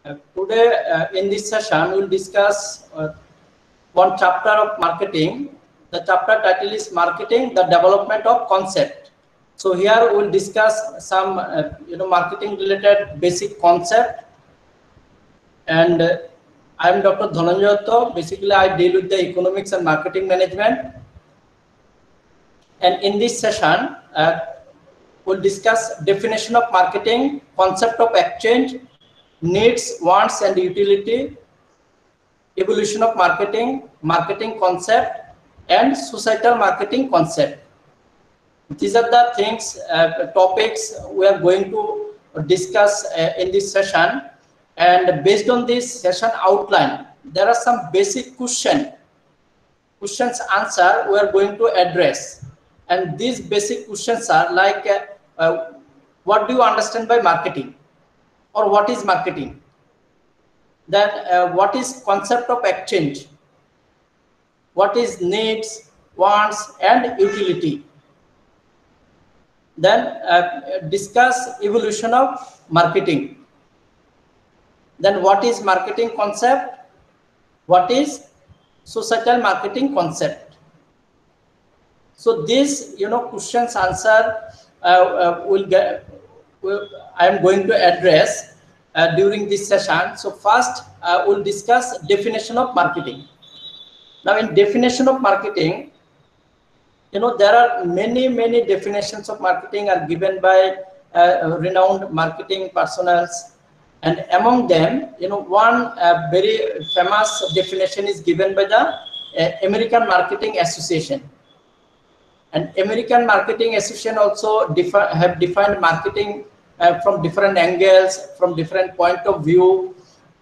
Today in this session we will discuss one chapter of marketing. The chapter title is Marketing, the Development of Concept. So here we will discuss some marketing related basic concept. And I am Dr. Dhananjay Dutta. Basically I deal with the economics and marketing management. And in this session we'll discuss definition of marketing, concept of exchange, needs, wants and utility, evolution of marketing, marketing concept and societal marketing concept. These are the things, topics we are going to discuss in this session. And based on this session outline, there are some basic questions answer we are going to address. And these basic questions are like, what do you understand by marketing, or what is marketing? Then what is concept of exchange? What is needs, wants and utility? Then discuss evolution of marketing. Then what is marketing concept? What is societal marketing concept? So these questions answer I am going to address during this session. So first we'll discuss definition of marketing. Now in definition of marketing, there are many definitions of marketing are given by renowned marketing personnels. And among them, one very famous definition is given by the American Marketing Association. And American Marketing Association also have defined marketing from different angles, from different point of view.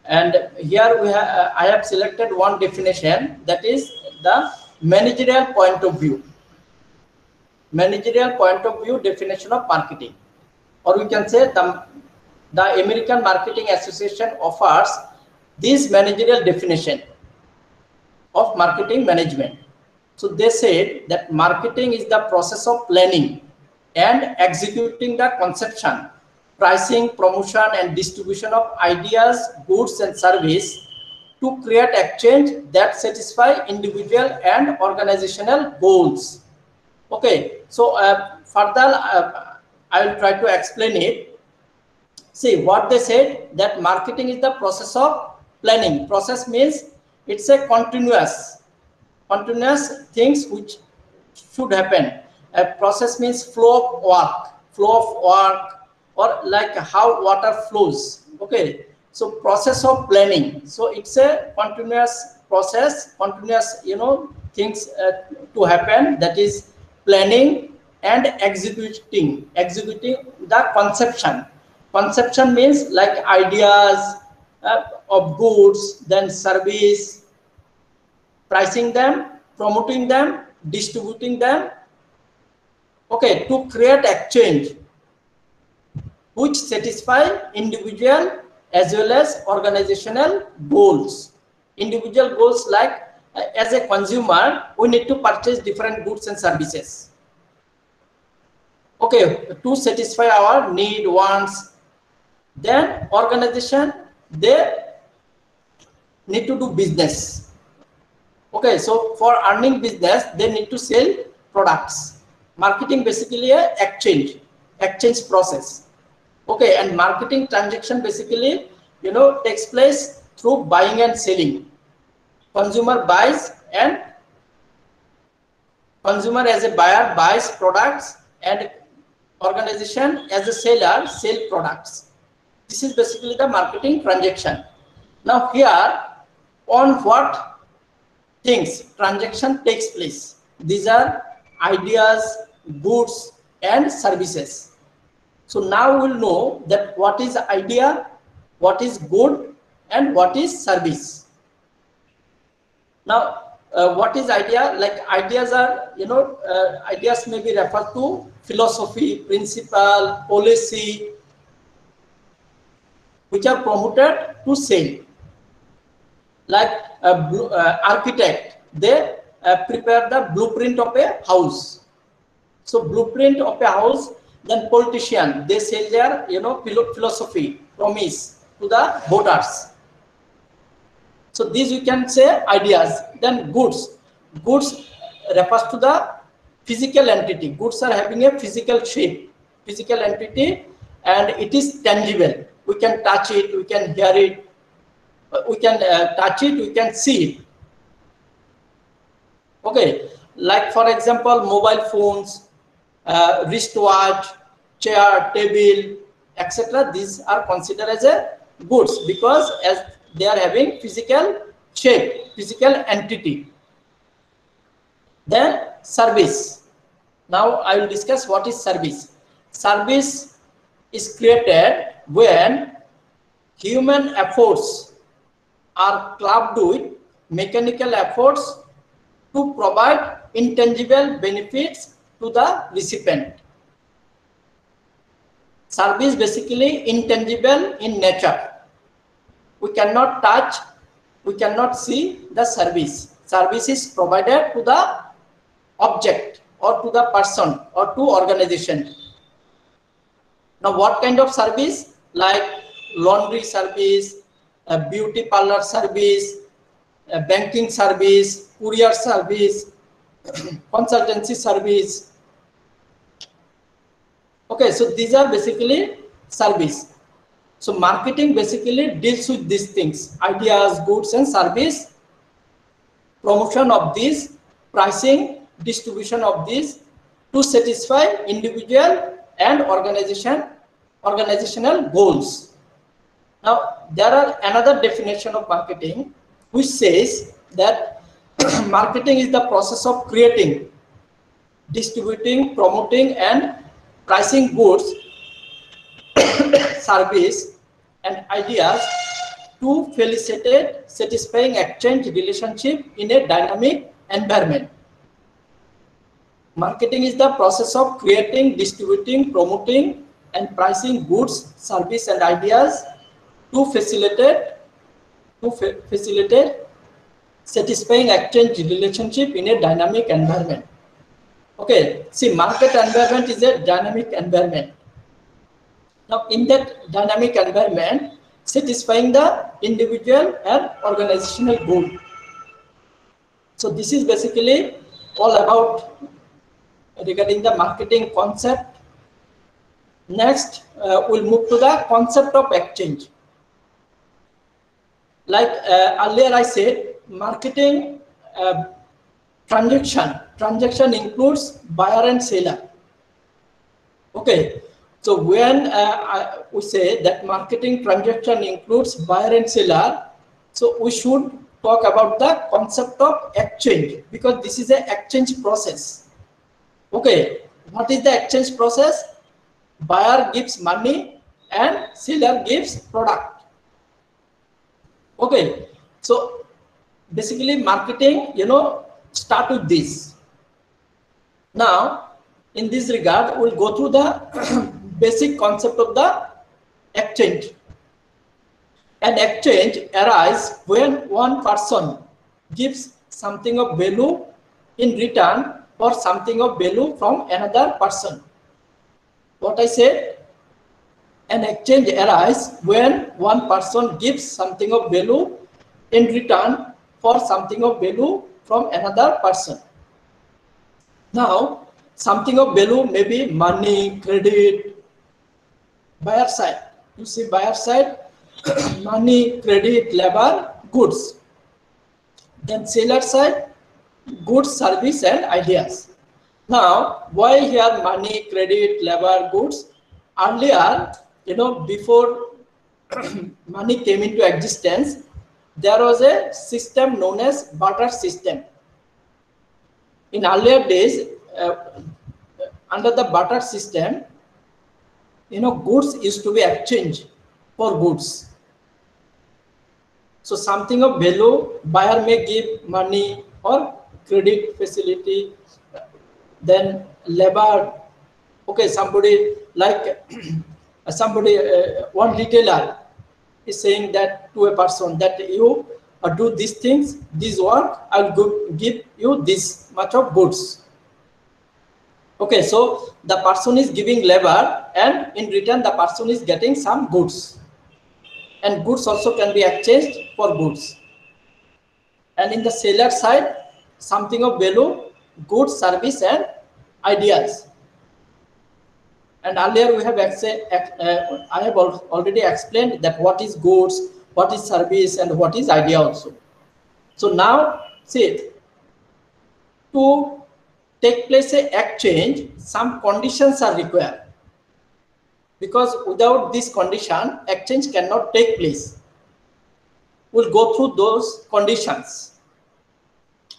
And here I have selected one definition, that is the managerial point of view. Managerial point of view definition of marketing, or we can say the American Marketing Association offers this managerial definition of marketing management. So they said that marketing is the process of planning and executing the conception, pricing, promotion and distribution of ideas, goods and service to create exchange that satisfy individual and organizational goals. Okay, so further I will try to explain it. See what they said, that marketing is the process of planning. Process means it's a continuous things which should happen. A process means flow of work, or like how water flows. Okay, so process of planning. So it's a continuous process, continuous things to happen, that is planning and executing the conception. Conception means like ideas of goods, then service, pricing them, promoting them, distributing them. Okay, to create exchange which satisfy individual as well as organizational goals. Individual goals, like as a consumer we need to purchase different goods and services, okay, to satisfy our need, wants. Then organization, they need to do business. Okay, so for earning business they need to sell products. Marketing basically a exchange process. Okay, and marketing transaction basically takes place through buying and selling. Consumer buys, and consumer as a buyer buys products, and organization as a seller sell products. This is basically the marketing transaction. Now here, on what things transaction takes place? These are ideas, goods and services. So now we'll know that what is idea, what is good and what is service. Now what is idea? Like ideas are, ideas may be referred to philosophy, principle, policy, which are promoted to sale. Like architect, they prepare the blueprint of a house. So blueprint of a house. Then politician, they sell their philosophy, promise, to the voters. So these we can say ideas. Then goods. Goods refers to the physical entity. Goods are having a physical shape, physical entity, and it is tangible. We can touch it, we can hear it, we can touch it, we can see it. Okay, like for example, mobile phones, wristwatch, chair, table, etc. These are considered as a goods because as they are having physical shape, physical entity. Then service. Now I will discuss what is service. Service is created when human efforts are clubbed with mechanical efforts to provide intangible benefits to the recipient. Service basically intangible in nature. We cannot touch, we cannot see the service. Service is provided to the object or to the person or to organization. Now what kind of service? Like laundry service, a beauty parlor service, a banking service, courier service, consultancy service. Okay, so these are basically service. So marketing basically deals with these things: ideas, goods and service, promotion of these, pricing, distribution of these to satisfy individual and organizational goals. Now there are another definition of marketing which says that marketing is the process of creating, distributing, promoting and pricing goods, service and ideas to facilitate satisfying exchange relationship in a dynamic environment. Marketing is the process of creating, distributing, promoting and pricing goods, service and ideas to facilitate satisfying exchange relationship in a dynamic environment. Okay, see, market environment is a dynamic environment. Now in that dynamic environment, satisfying the individual and organizational goal. So this is basically all about regarding the marketing concept. Next, we'll move to the concept of exchange. Like earlier I said, marketing transaction includes buyer and seller. Okay, so when we say that marketing transaction includes buyer and seller, so we should talk about the concept of exchange because this is an exchange process. Okay, what is the exchange process? Buyer gives money and seller gives product. Okay, so basically marketing, start with this. Now, in this regard, we'll go through the basic concept of the exchange. An exchange arises when one person gives something of value in return for something of value from another person. What I said? An exchange arises when one person gives something of value in return for something of value from another person. Now, something of value may be money, credit, buyer side. You see buyer side, money, credit, labor, goods. Then seller side, goods, service and ideas. Now, why here money, credit, labor, goods? Earlier, before money came into existence, there was a system known as barter system. In earlier days, under the barter system, goods used to be exchanged for goods. So something of value, buyer may give money or credit facility, then labor. Okay, somebody like one retailer is saying that to a person that you do these things, this work, I'll give you this much of goods. Okay, so the person is giving labor and in return the person is getting some goods. and goods also can be exchanged for goods. And in the seller side, something of value, goods, service, and ideas. And earlier we have I have already explained that what is goods, what is service, and what is idea also. So now see, to take place a exchange, some conditions are required, because without this condition exchange cannot take place. We'll go through those conditions.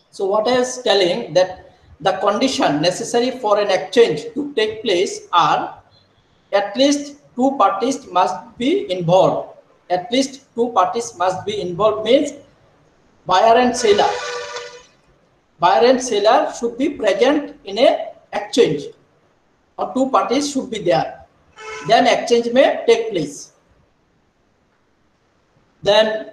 So what I was telling, that the condition necessary for an exchange to take place are at least two parties must be involved. At least two parties must be involved means buyer and seller. Buyer and seller should be present in a exchange, or two parties should be there. Then exchange may take place. Then,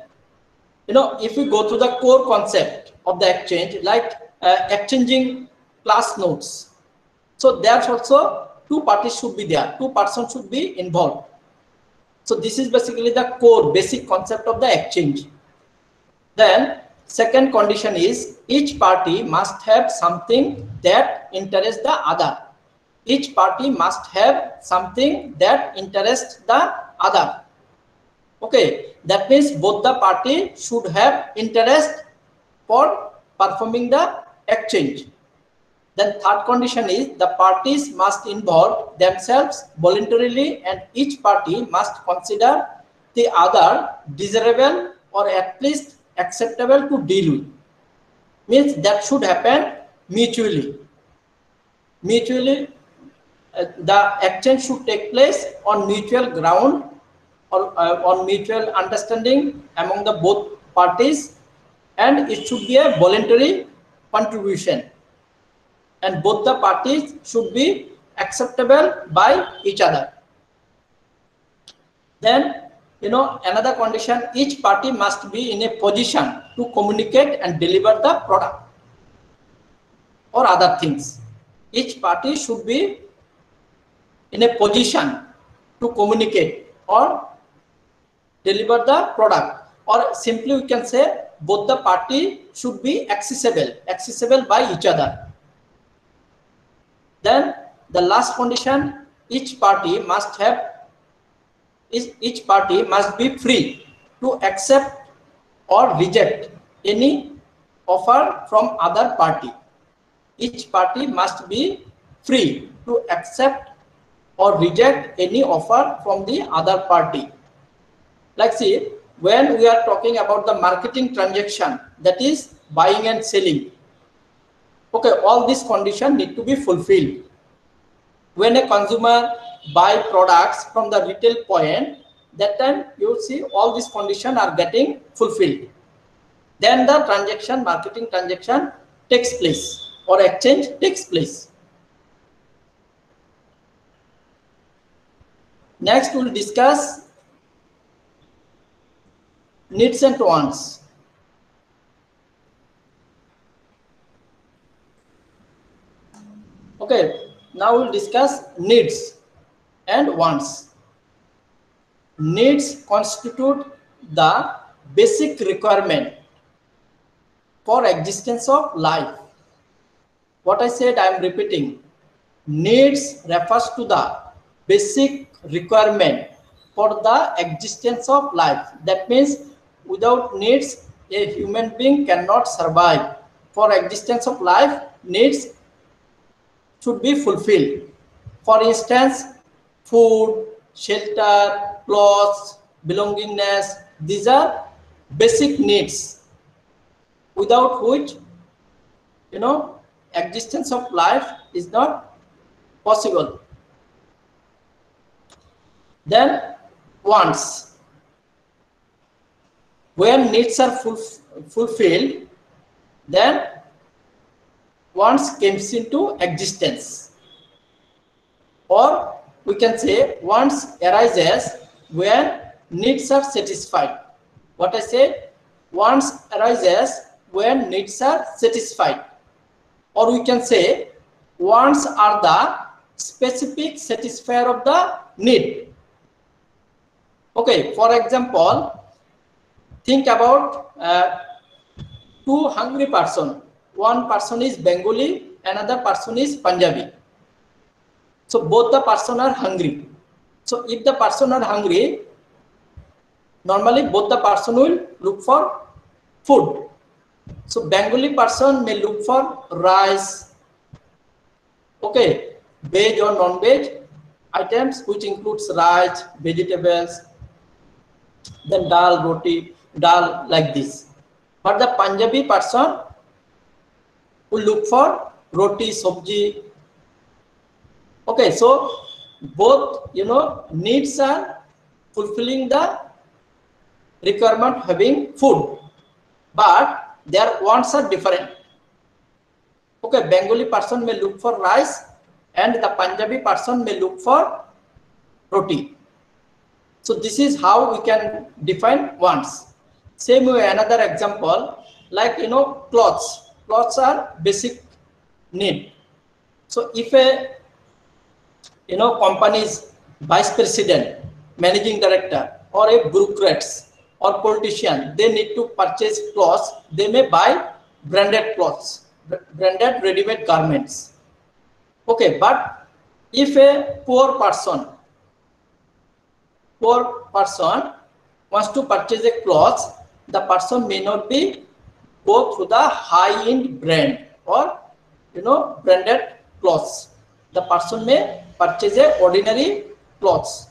if we go to the core concept of the exchange, like exchanging class notes, so there's also two parties should be there, two persons should be involved. So this is basically the core basic concept of the exchange. Then second condition is each party must have something that interests the other. Each party must have something that interests the other. Okay, that means both the party should have interest for performing the exchange. Then third condition is the parties must involve themselves voluntarily, and each party must consider the other desirable or at least acceptable to deal with. Means that should happen mutually. The exchange should take place on mutual ground, or on mutual understanding among the both parties, and it should be a voluntary contribution, and both the parties should be acceptable by each other. Then another condition, each party must be in a position to communicate and deliver the product or other things. Each party should be in a position to communicate or deliver the product, or simply we can say both the party should be accessible by each other. Then the last condition, each party must be free to accept or reject any offer from other party. Each party must be free to accept or reject any offer from the other party. Like see, when we are talking about the marketing transaction, that is buying and selling, okay, all these conditions need to be fulfilled. When a consumer buy products from the retail point, that time you see all these conditions are getting fulfilled. Then the marketing transaction takes place, or exchange takes place. Next we will discuss needs and wants. Okay, now we'll discuss needs and wants. Needs constitute the basic requirement for existence of life. What I said, I am repeating. Needs refers to the basic requirement for the existence of life. That means without needs, a human being cannot survive. For existence of life, needs should be fulfilled. For instance, food, shelter, clothes, belongingness, these are basic needs, without which existence of life is not possible. Then wants. When needs are fulfilled, then wants comes into existence. Or we can say wants arises when needs are satisfied. What I say, wants arises when needs are satisfied. Or we can say wants are the specific satisfier of the need. Okay, for example, think about two hungry person. One person is Bengali, another person is Punjabi. So both the person are hungry. So if the person are hungry, normally both the person will look for food. So Bengali person may look for rice, okay, veg or non-veg items, which includes rice, vegetables, then dal, roti, dal, like this. But the Punjabi person will look for roti, sabji. Okay, so both, you know, needs are fulfilling the requirement having food, but their wants are different. Okay, Bengali person may look for rice and the Punjabi person may look for roti. So this is how we can define wants. Same way, another example, like, you know, clothes. Clothes are basic need. So if a, you know, company's vice president, managing director, or a bureaucrats or politician, they need to purchase clothes, they may buy branded clothes, branded ready-made garments. Okay, but if a poor person wants to purchase a clothes, the person may not be go through the high-end brand or, you know, branded clothes. The person may purchase a ordinary clothes.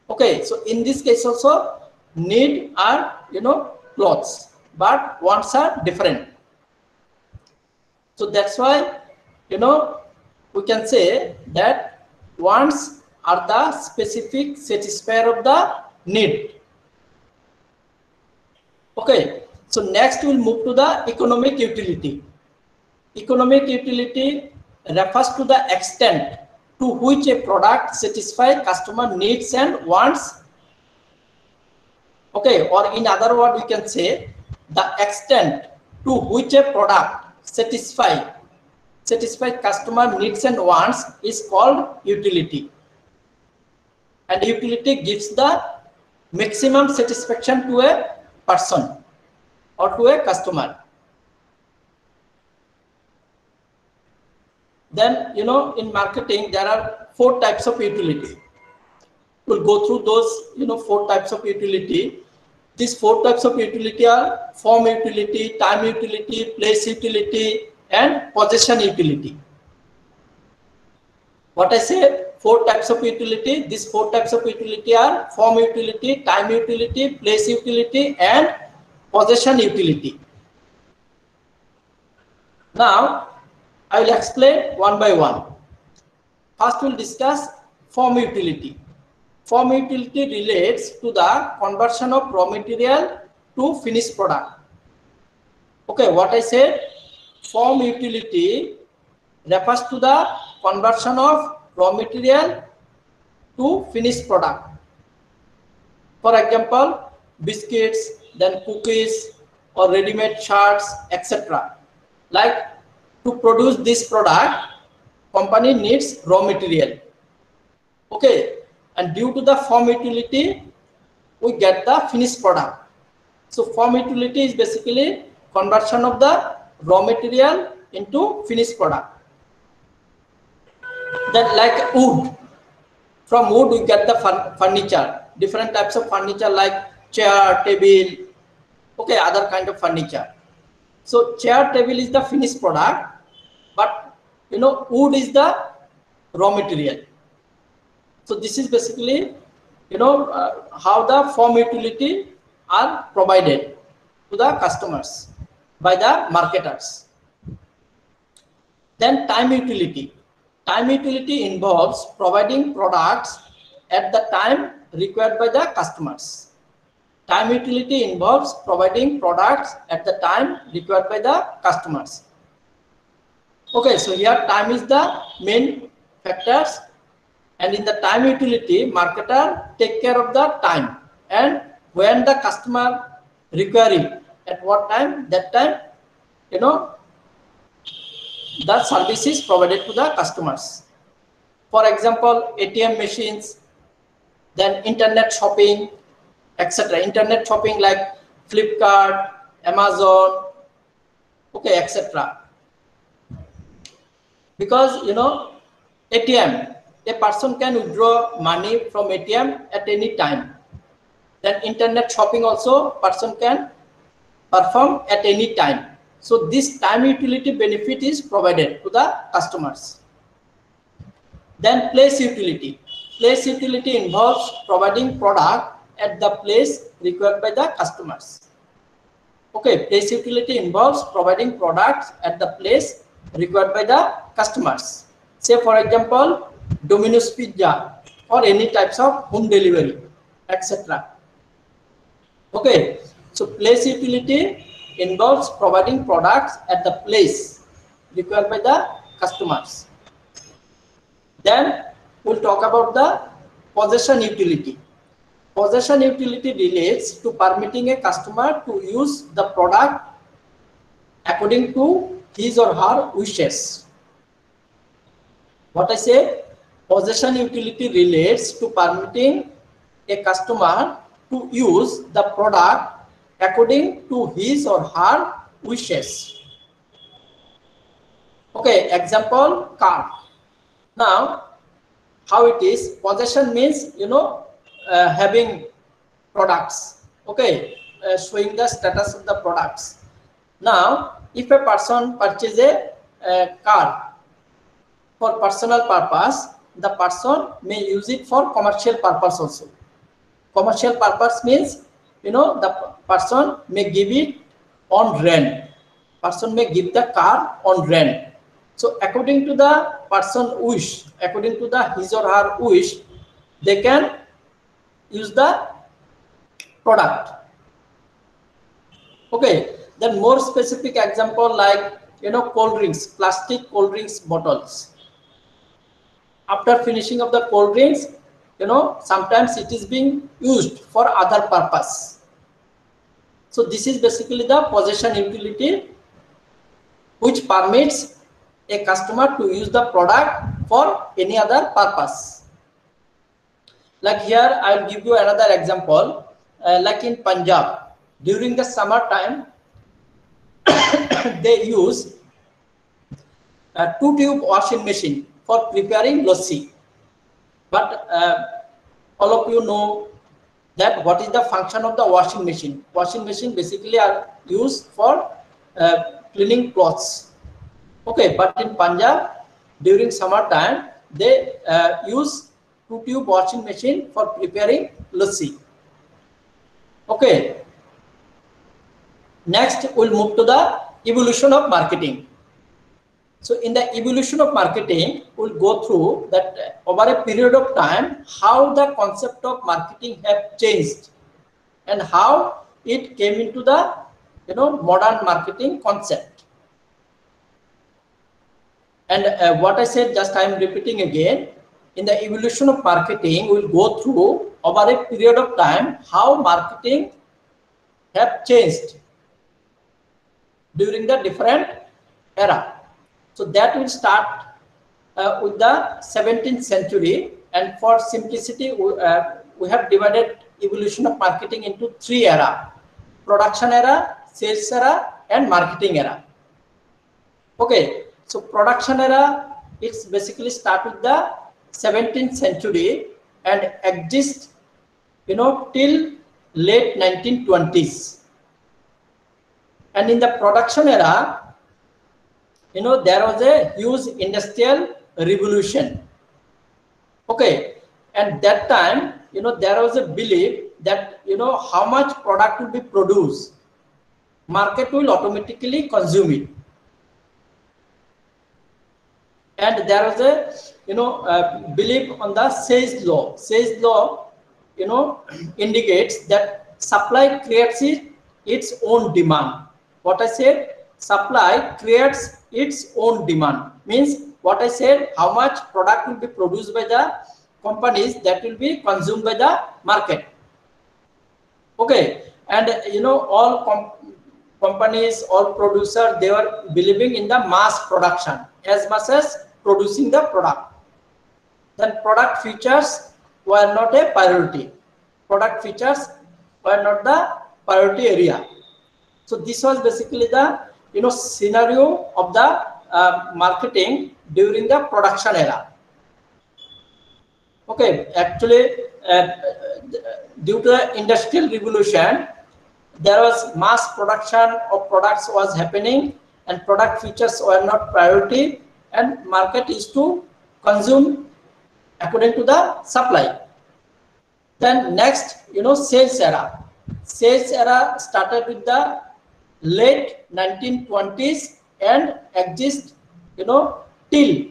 Okay, so in this case also need are, you know, clothes, but wants are different. So that's why, you know, we can say that wants are the specific satisfier of the need. Okay, so next we'll move to the economic utility. Economic utility refers to the extent to which a product satisfies customer needs and wants. Okay, or in other words, we can say the extent to which a product satisfies customer needs and wants is called utility. And utility gives the maximum satisfaction to a person or to a customer. Then, you know, in marketing there are 4 types of utility. We'll go through those, you know, 4 types of utility. These 4 types of utility are form utility, time utility, place utility, and possession utility. What I say, 4 types of utility. These 4 types of utility are form utility, time utility, place utility, and possession utility. Now I will explain one by one. First we'll discuss form utility. Form utility relates to the conversion of raw material to finished product. Okay, what I said, form utility refers to the conversion of raw material to finished product. For example, biscuits, then cookies, or ready-made shirts, etc. Like, to produce this product, company needs raw material. Okay, and due to the form utility, we get the finished product. So form utility is basically conversion of the raw material into finished product. Then, like wood, from wood we get the furniture, different types of furniture like chair, table, okay, other kind of furniture. So chair, table is the finished product, but, you know, wood is the raw material. So this is basically, you know, how the form utility are provided to the customers by the marketers. Then time utility. Time utility involves providing products at the time required by the customers. Time utility involves providing products at the time required by the customers. Okay, so here time is the main factors, and in the time utility, marketer take care of the time, and when the customer require it, at what time, that time, you know, the service is provided to the customers. For example, ATM machines, Then internet shopping, etc. Internet shopping like Flipkart, Amazon, okay, etc. Because ATM, a person can withdraw money from ATM at any time. Then internet shopping also person can perform at any time. So this time utility benefit is provided to the customers. Then place utility. Place utility involves providing product at the place required by the customers. Okay, place utility involves providing products at the place required by the customers. Say for example, Domino's Pizza or any types of home delivery, etc. Okay, so place utility involves providing products at the place required by the customers. Then we'll talk about the possession utility. Possession utility relates to permitting a customer to use the product according to his or her wishes. What I say, possession utility relates to permitting a customer to use the product according to his or her wishes. Okay, example, car. Now, how it is, possession means, having products, okay, showing the status of the products. Now, if a person purchases a car for personal purpose, the person may use it for commercial purpose also. Commercial purpose means, the person may give it on rent. Person may give the car on rent. So according to the person wish, according to the his or her wish, they can use the product. Okay, then more specific example like cold drinks, plastic cold drinks bottles. After finishing of the cold drinks, sometimes it is being used for other purpose. So this is basically the possession utility which permits a customer to use the product for any other purpose. Like here, I will give you another example. Like in Punjab, during the summer time, they use a 2-tube washing machine for preparing lassi. But all of you know that what is the function of the washing machine. Washing machine basically are used for cleaning clothes. Okay, but in Punjab, during summer time, they use 2-tube washing machine for preparing lassi. Okay. Next, we'll move to the evolution of marketing. So in the evolution of marketing, we'll go through that over a period of time, how the concept of marketing have changed and how it came into the modern marketing concept. And what I said, just I am repeating again. In the evolution of marketing, we'll go through over a period of time how marketing have changed during the different era. So that will start with the 17th century, and for simplicity, we have divided evolution of marketing into 3 eras: production era, sales era, and marketing era. Okay, so production era, it's basically start with the 17th century and exist, till late 1920s. And in the production era, there was a huge industrial revolution. Okay, and that time, there was a belief that, how much product will be produced, market will automatically consume it. And there was a, belief on the Say's law. Say's law, indicates that supply creates its own demand. What I said, supply creates its own demand, means what I said, how much product will be produced by the companies, that will be consumed by the market. Okay, and all companies, all producers, they were believing in the mass production as much as producing the product. Then product features were not a priority. Product features were not the priority area. So this was basically the scenario of the marketing during the production era. Okay, actually, due to the industrial revolution, there was mass production of products was happening, and product features were not priority, and market is to consume according to the supply. Then next, sales era. Sales era started with the late 1920s and exist, till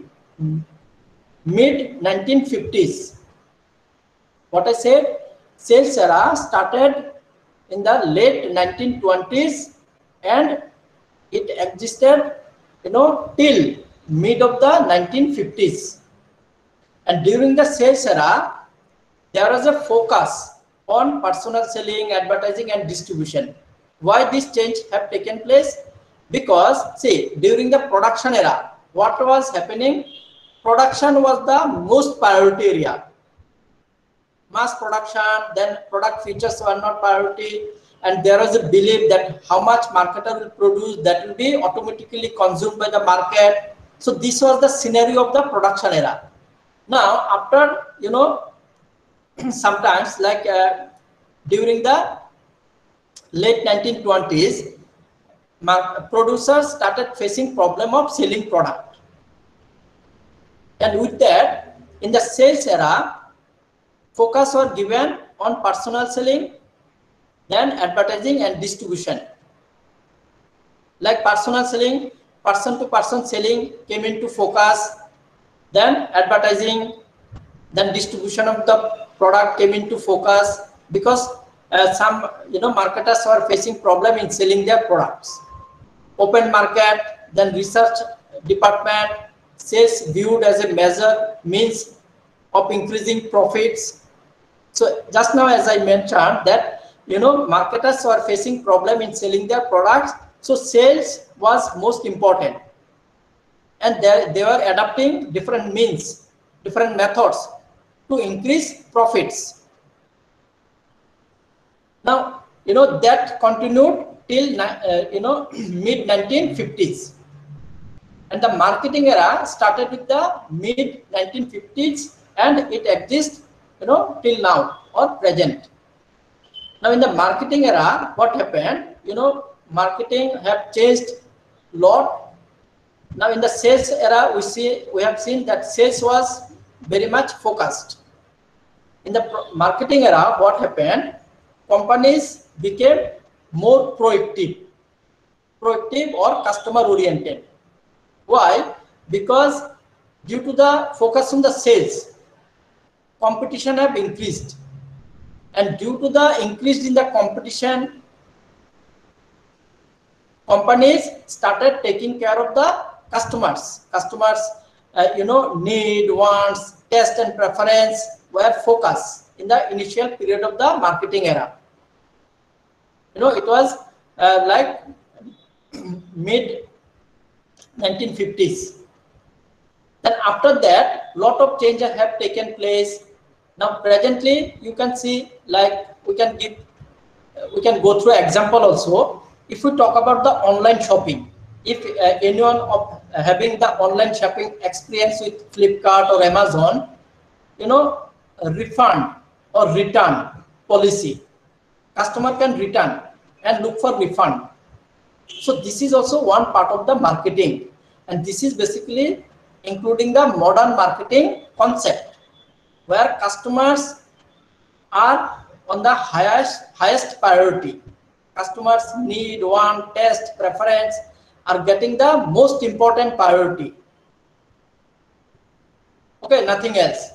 mid 1950s. What I said, sales era started in the late 1920s and it existed, till mid of the 1950s. And during the sales era, there was a focus on personal selling, advertising, and distribution. Why this change have taken place? Because see, during the production era, what was happening? Production was the most priority area. Mass production, then product features were not priority, and there was a belief that how much marketer will produce, that will be automatically consumed by the market. So this was the scenario of the production era. Now after sometimes like during the late 1920s, producers started facing problem of selling product, and with that, in the sales era, focus was given on personal selling, then advertising and distribution. Like personal selling, person to person selling came into focus, then advertising, then distribution of the product came into focus, because some marketers were facing problem in selling their products. Open market, then research department, sales viewed as a measure, means of increasing profits. So just now, as I mentioned, that marketers were facing problem in selling their products, so sales was most important, and they were adopting different means, different methods to increase profits. Now that continued till mid 1950s, and the marketing era started with the mid 1950s, and it exists till now or present. Now in the marketing era, what happened? Marketing have changed a lot. Now in the sales era, we have seen that sales was very much focused. In the marketing era, what happened? Companies became more proactive or customer oriented. Why? Because due to the focus on the sales, competition have increased, and due to the increase in the competition, companies started taking care of the customers. Need, wants, taste and preference were focused in the initial period of the marketing era. It was like mid 1950s. Then after that, lot of changes have taken place. Now presently, you can see, like we can go through example also. If we talk about the online shopping, if anyone of having the online shopping experience with Flipkart or Amazon, refund or return policy, customer can return and look for refund. So this is also one part of the marketing, and this is basically including the modern marketing concept, where customers are on the highest priority. Customers' need, want, taste, preference are getting the most important priority. Okay, nothing else.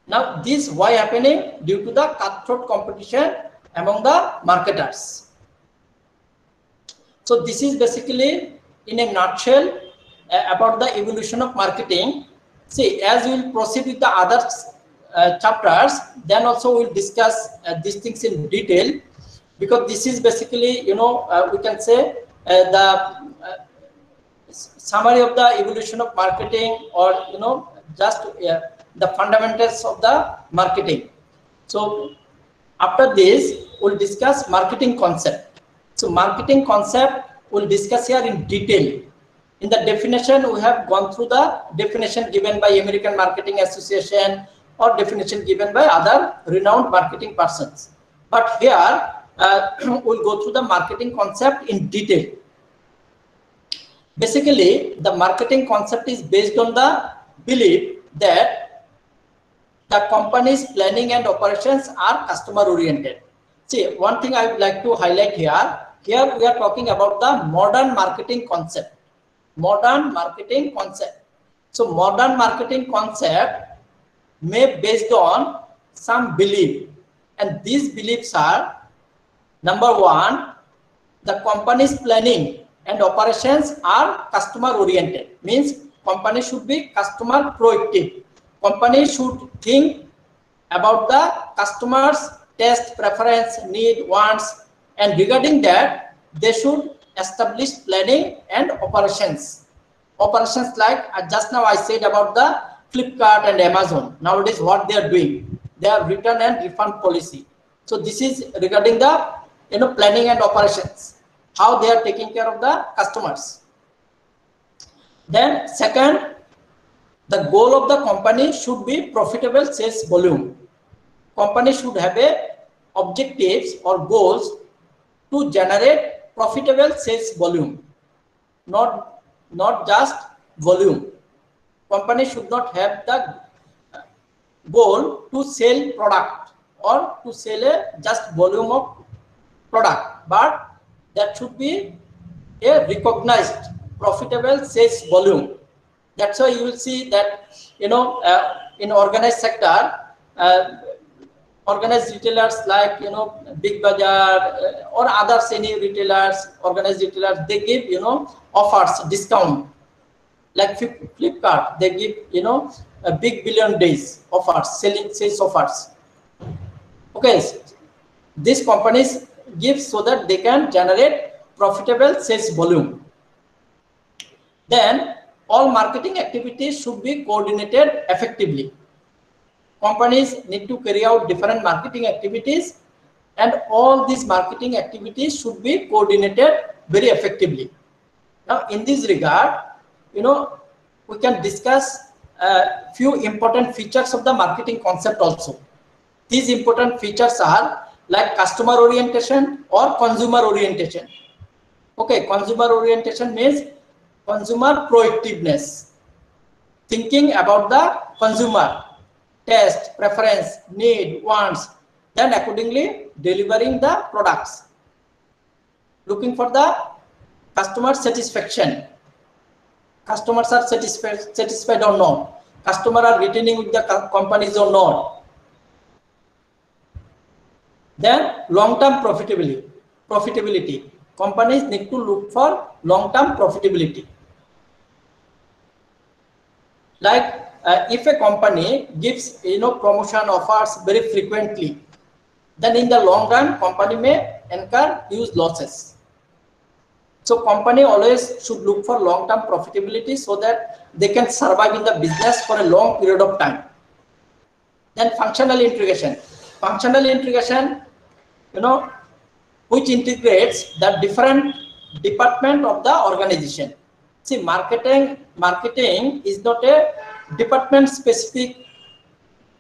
Now this why happening? Due to the cutthroat competition among the marketers. So this is basically in a nutshell about the evolution of marketing. See, as we will proceed with the other chapters, then also we will discuss these things in detail, because this is basically we can say the summary of the evolution of marketing, or just the fundamentals of the marketing. So after this, we'll discuss marketing concept. So marketing concept we'll discuss here in detail. In the definition, we have gone through the definition given by American Marketing Association or definition given by other renowned marketing persons. But here, we'll go through the marketing concept in detail. Basically, the marketing concept is based on the belief that the company's planning and operations are customer oriented. See, one thing I would like to highlight here. Here we are talking about the modern marketing concept. Modern marketing concept. So modern marketing concept may based on some belief, and these beliefs are: number one, the company's planning and operations are customer oriented, means company should be customer proactive. Company should think about the customer's taste, preference, need, wants, and regarding that they should establish planning and operations. Operations like just now I said about the Flipkart and Amazon. Nowadays what they are doing, they have return and refund policy. So this is regarding the planning and operations, how they are taking care of the customers. Then second, the goal of the company should be profitable sales volume. Company should have objectives or goals to generate profitable sales volume, not just volume. Company should not have the goal to sell product or to sell just volume of product, but that should be a recognized profitable sales volume. That's why you will see that in organized sector, organized retailers like Big Bazaar or others, any retailers, organized retailers, they give offers, discount. Like Flipkart, they give a big billion days offers, sales offers. Okay, these companies give so that they can generate profitable sales volume. Then all marketing activities should be coordinated effectively. Companies need to carry out different marketing activities, and all these marketing activities should be coordinated very effectively. Now, in this regard, we can discuss a few important features of the marketing concept also. These important features are like customer orientation or consumer orientation. Okay, consumer orientation means consumer proactiveness, thinking about the consumer taste, preference, need, wants, then accordingly delivering the products, looking for the customer satisfaction. Customers are satisfied or not, customer are returning with the companies or not. Then long-term profitability. Companies need to look for long-term profitability. Like if a company gives promotion offers very frequently, then in the long run company may incur huge losses. So company always should look for long-term profitability so that they can survive in the business for a long period of time. Then functional integration. Functional integration, which integrates the different department of the organization. See, marketing is not a department specific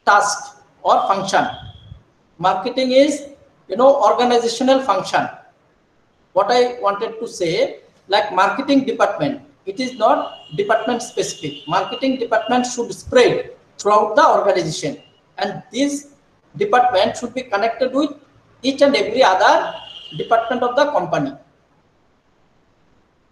task or function. Marketing is organizational function. What I wanted to say, like marketing department, it is not department specific. Marketing department should spread throughout the organization, and this department should be connected with each and every other department of the company.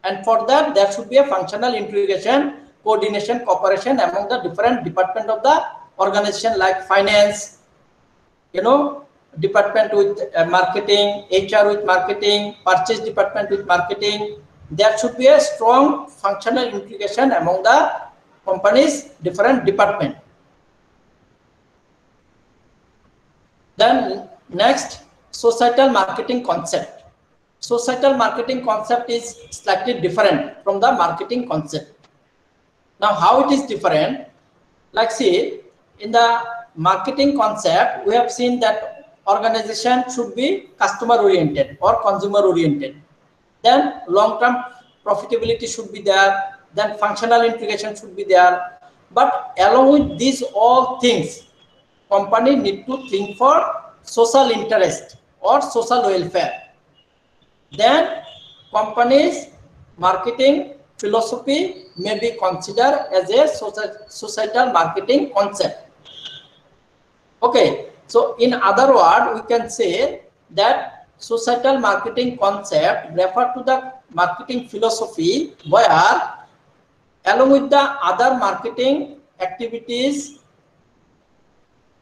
And for that, there should be a functional integration, coordination, cooperation among the different department of the organization, like finance, department with marketing, HR with marketing, purchase department with marketing. There should be a strong functional integration among the company's different department. Then next, societal marketing concept. Societal marketing concept is slightly different from the marketing concept. Now, how it is different? Like, see, in the marketing concept, we have seen that organization should be customer oriented or consumer oriented. Then long-term profitability should be there. Then functional integration should be there. But along with these all things, company need to think for social interest or social welfare. Then company's marketing philosophy may be considered as a societal marketing concept. Okay, so in other words, we can say that societal marketing concept refer to the marketing philosophy where along with the other marketing activities,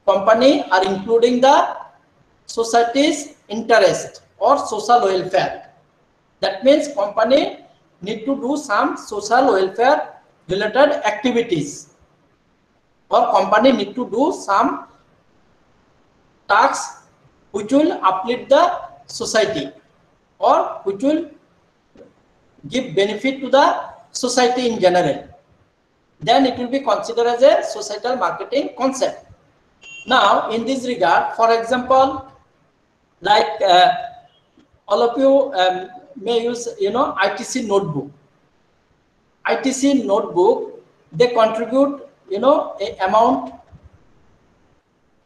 company are including the society's interest or social welfare. That means company need to do some social welfare related activities, or company need to do some tasks which will uplift the society or which will give benefit to the society in general. Then it will be considered as a societal marketing concept. Now in this regard, for example, like all of you may use ITC notebook. ITC notebook, they contribute a amount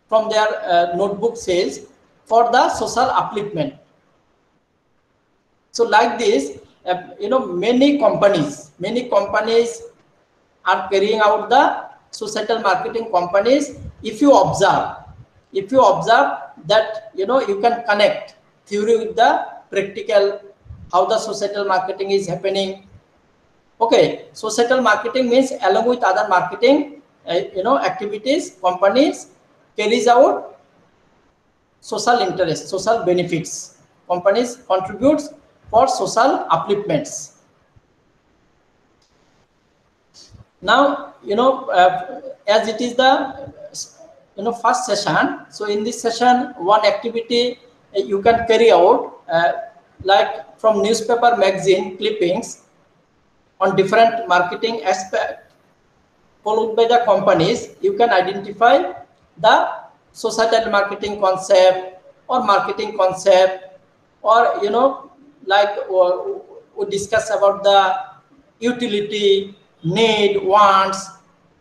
from their notebook sales for the social upliftment. So like this, many companies are carrying out the societal marketing companies. If you observe that you can connect theory with the practical, how the societal marketing is happening. Okay, societal marketing means along with other marketing activities, companies carries out social interest, social benefits. Companies contributes for social upliftments. Now as it is the first session, so in this session one activity you can carry out like from newspaper magazine clippings on different marketing aspect followed by the companies. You can identify the societal marketing concept or marketing concept, or like we discuss about the utility, need, wants.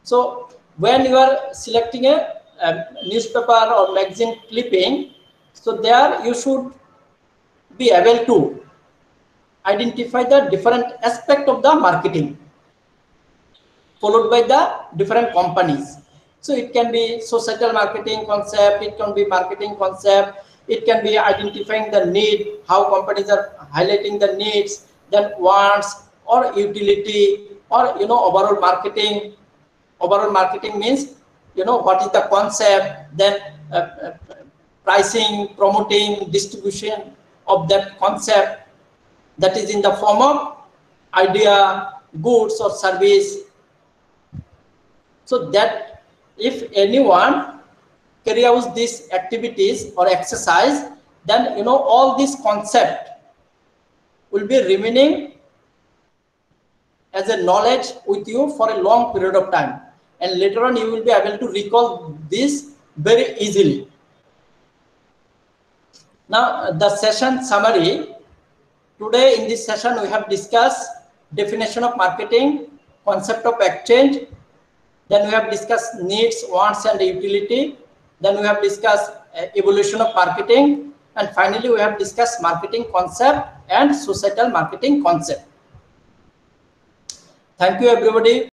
So when you are selecting a newspaper or magazine clipping, so there you should be able to identify the different aspect of the marketing followed by the different companies. So it can be societal marketing concept, it can be marketing concept, it can be identifying the need, how companies are highlighting the needs, then wants or utility, or overall marketing. Overall marketing means what is the concept, then pricing, promoting, distribution of that concept, that is in the form of idea, goods or service. So that if anyone carry out these activities or exercise, then all this concept will be remaining as a knowledge with you for a long period of time, and later on you will be able to recall this very easily. Now the session summary. Today in this session we have discussed definition of marketing, concept of exchange, then we have discussed needs, wants and utility, then we have discussed evolution of marketing, and finally we have discussed marketing concept and societal marketing concept. Thank you everybody.